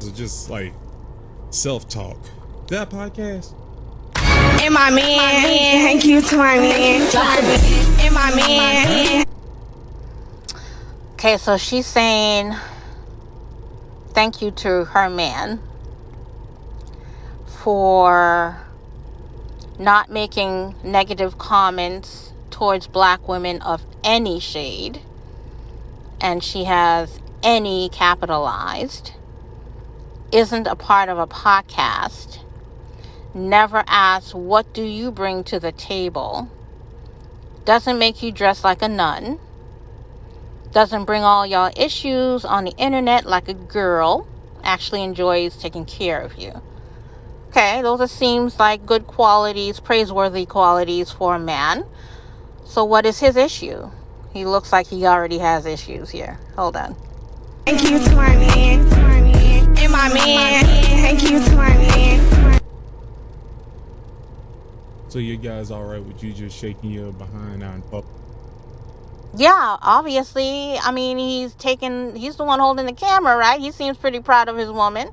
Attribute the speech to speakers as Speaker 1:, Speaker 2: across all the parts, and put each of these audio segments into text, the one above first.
Speaker 1: Just like self-talk. That podcast?
Speaker 2: And my man, thank you to my man, and my man.
Speaker 3: Okay, so she's saying thank you to her man for not making negative comments towards black women of any shade, and she has any capitalized, isn't a part of a podcast, never asks what do you bring to the table, doesn't make you dress like a nun, doesn't bring all y'all issues on the internet like a girl, actually enjoys taking care of you. Okay, those seems like good qualities, praiseworthy qualities for a man. So what is his issue? He looks like he already has issues here. Hold on.
Speaker 2: Thank you to my man, and my man, thank you to my man.
Speaker 1: So you guys all right with you just shaking your behind out in public?
Speaker 3: Yeah, obviously. I mean, he's the one holding the camera, right? He seems pretty proud of his woman.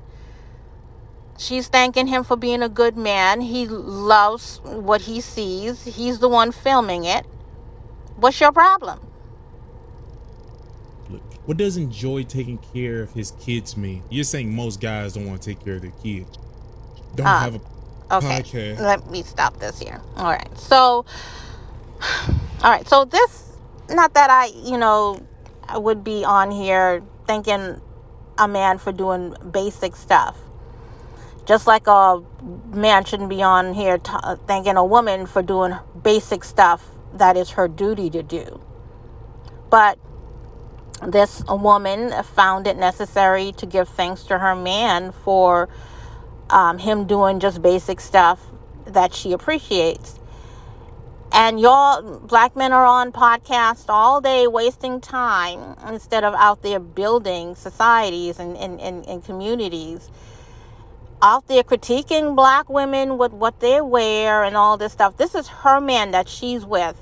Speaker 3: She's thanking him for being a good man. He loves what he sees. He's the one filming it. What's your problem?
Speaker 1: Look, what does enjoy taking care of his kids mean? You're saying most guys don't want to take care of their kids. Don't have a podcast.
Speaker 3: Let me stop this here. All right. So this, not that I would be on here thanking a man for doing basic stuff. Just like a man shouldn't be on here thanking a woman for doing basic stuff that is her duty to do. But this woman found it necessary to give thanks to her man for him doing just basic stuff that she appreciates. And y'all black men are on podcasts all day wasting time instead of out there building societies and communities. Out there critiquing black women with what they wear and all this stuff. This is her man that she's with,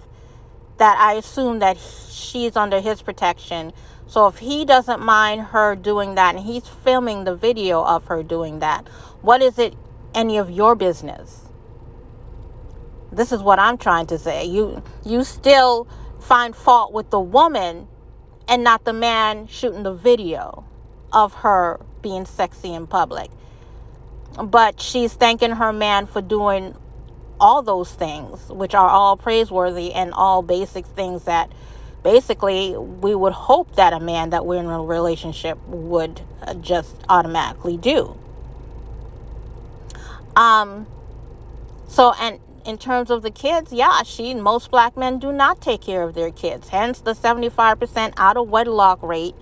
Speaker 3: that I assume that she's under his protection. So if he doesn't mind her doing that and he's filming the video of her doing that, what is it any of your business? This is what I'm trying to say. You still find fault with the woman and not the man shooting the video of her being sexy in public. But she's thanking her man for doing all those things, which are all praiseworthy and all basic things that basically we would hope that a man that we're in a relationship would just automatically do. So, and in terms of the kids, most black men do not take care of their kids. Hence the 75% out of wedlock rate.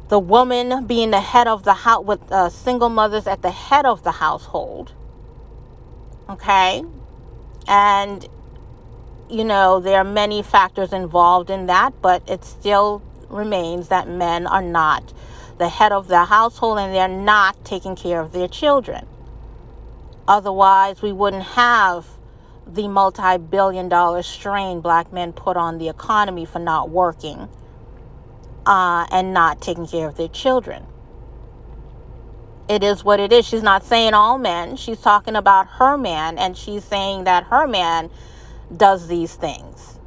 Speaker 3: The woman being the head of the house, with single mothers at the head of the household. Okay? And, there are many factors involved in that, but it still remains that men are not the head of the household and they're not taking care of their children. Otherwise, we wouldn't have the multi-billion-dollar strain black men put on the economy for not working. And not taking care of their children. It is what it is. She's not saying all men. She's talking about her man, and she's saying that her man does these things.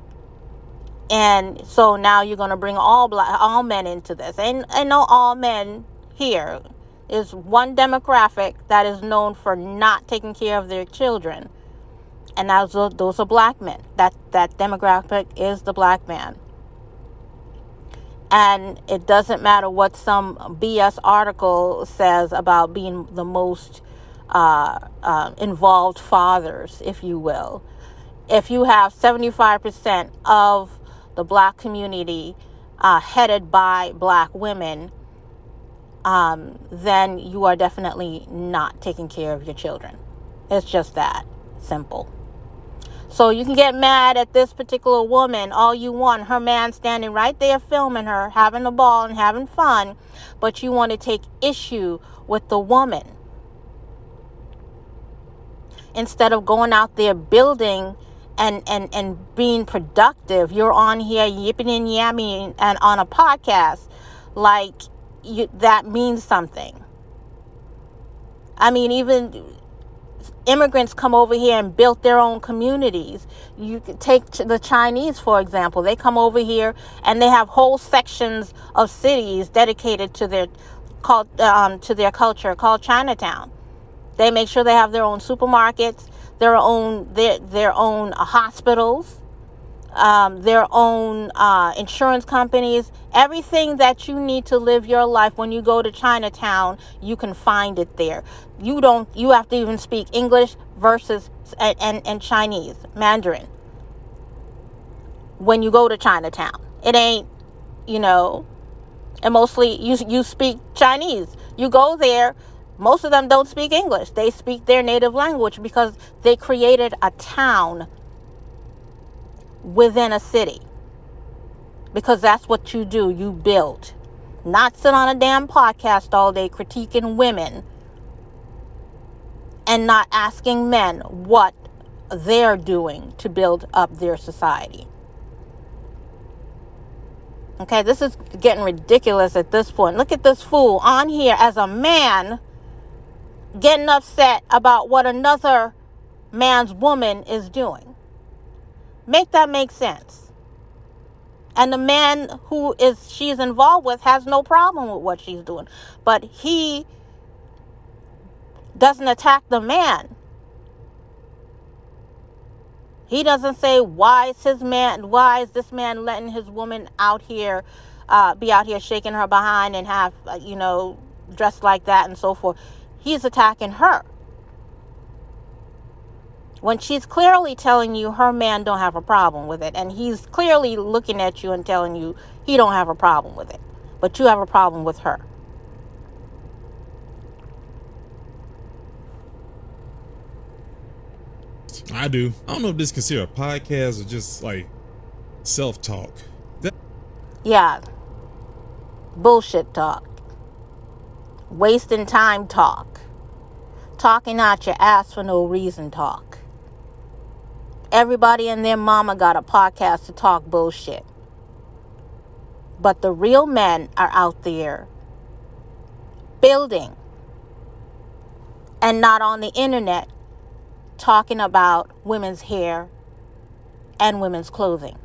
Speaker 3: And so now you're going to bring all men into this. And no, all men here is one demographic that is known for not taking care of their children, and those are black men. That demographic is the black man. And it doesn't matter what some BS article says about being the most involved fathers, if you will. If you have 75% of the black community headed by black women, then you are definitely not taking care of your children. It's just that simple. So you can get mad at this particular woman all you want. Her man standing right there filming her, having a ball and having fun. But you want to take issue with the woman. Instead of going out there building and being productive, you're on here yipping and yamming and on a podcast like that means something. I mean, even immigrants come over here and built their own communities. You could take the Chinese, for example. They come over here and they have whole sections of cities dedicated to their culture called Chinatown. They make sure they have their own supermarkets, their own hospitals, their own insurance companies. Everything that you need to live your life, when you go to Chinatown, you can find it there. You have to even speak English versus and Chinese, Mandarin, when you go to Chinatown. It ain't, and mostly you speak Chinese. You go there, most of them don't speak English. They speak their native language because they created a town within a city. Because that's what you do. You build. Not sit on a damn podcast all day critiquing women and not asking men what they're doing to build up their society. Okay, this is getting ridiculous at this point. Look at this fool on here as a man getting upset about what another man's woman is doing. Make that make sense. And the man who she's involved with has no problem with what she's doing. But he doesn't attack the man. He doesn't say, why is this man letting his woman out here, be out here shaking her behind and have, dressed like that and so forth. He's attacking her. When she's clearly telling you her man don't have a problem with it. And he's clearly looking at you and telling you he don't have a problem with it. But you have a problem with her.
Speaker 1: I do. I don't know if this is considered a podcast or just like self-talk.
Speaker 3: Yeah. Bullshit talk. Wasting time talk. Talking out your ass for no reason talk. Everybody and their mama got a podcast to talk bullshit. But the real men are out there building and not on the internet talking about women's hair and women's clothing.